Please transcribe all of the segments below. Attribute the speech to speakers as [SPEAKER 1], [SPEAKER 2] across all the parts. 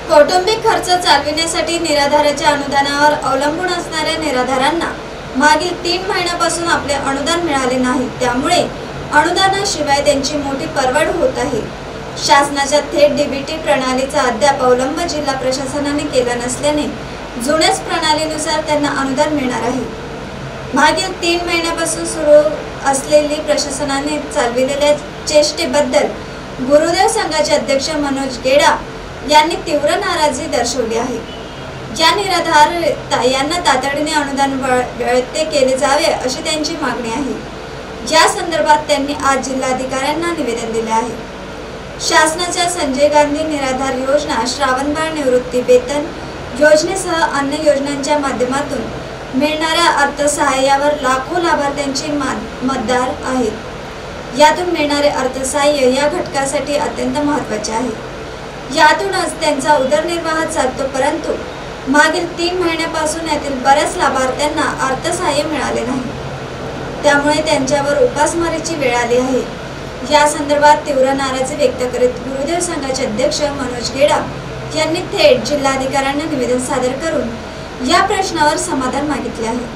[SPEAKER 1] कौटुंबिक खर्च चालविण्यासाठी निराधाराच्या अनुदानावर अवलंबून असणाऱ्या निराधारांना मागील 3 महिन्यापासून आपले अनुदान मिळाले नाही। त्यामुळे अनुदानाशिवाय त्यांची मोठी परवड होत आहे। शासनाच्या थेट डीबीटी प्रणालीचा अद्याप अवलंब जिल्हा प्रशासनाने केला नसल्याने जुन्याच प्रणालीनुसार त्यांना अनुदान मिळणार आहे। मागील 3 महिन्यापासून सुरू असलेली प्रशासनाने चालविलेल्या चेष्टेबद्दल गुरुदेव संघाचे अध्यक्ष मनोज गेडा यांनी तीव्र नाराजी दर्शवली आहे। ज्या निराधार यांना तातडीने अनुदान वळते केले जावे अशी त्यांची मागणी आहे। या संदर्भात त्यांनी आज जिल्हाधिकाऱ्यांना निवेदन दिले आहे। शासनाच्या संजय गांधी निराधार योजना, श्रावणबाळ निवृत्ती वेतन योजनेसह अन्य योजनांच्या माध्यमातून मिळणाऱ्या अर्थसहाय्यावर लाखो लाभार्थ्यांची मतदार आहेत। यातून मिळणारे अर्थसहाय्य या घटकासाठी अत्यंत महत्त्वाचे आहे। यातूनच त्यांचा उदरनिर्वाह चालतो, परंतु मागील 3 महिन्यापासून यातील बऱ्याच लाभार्थ्यांना अर्थसहाय्य मिळाले नाही। त्यामुळे त्यांच्यावर उपासमारीची वेळ आली आहे। या संदर्भात तीव्र नाराजी व्यक्त करीत गुरुदेव संघाचे अध्यक्ष मनोज गेडा यांनी थेट जिल्हाधिकाऱ्यांना निवेदन सादर करून या प्रश्नावर समाधान मागितले आहे।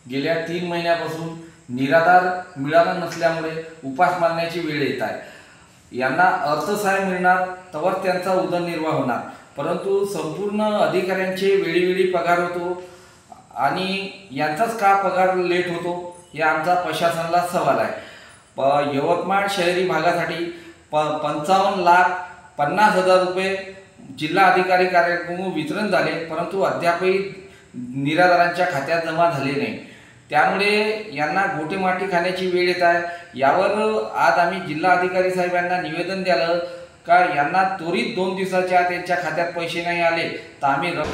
[SPEAKER 2] गेल्या 3 महिन्यापासून निराधार मिळाला नसल्यामुळे उपास मारण्याची वेळ येत आहे। यांना अर्थसहाय्य मिळणार तवर त्यांचा उदरनिर्वाह होणार, परंतु संपूर्ण अधिकाऱ्यांचे वेळोवेळी पगार होतो आणि यांचाच का पगार लेट होतो हे आमचा प्रशासनाला सवाल आहे। यवतमाळ शहरी भागासाठी 55,50,000 रुपये जिल्हा अधिकारी कार्यालयाकडून वितरण झाले, परंतु अद्यापही निराधारांच्या खात्यात जमा झाले नाही। त्यामुळे यांना गोटेमाटी खाण्याची वेळ येत आहे। यावर आज आम्ही जिल्हा अधिकारी साहेबांना निवेदन द्यालं का यांना त्वरित 2 दिवसाच्या आत त्यांच्या खात्यात पैसे नाही आले तर आम्ही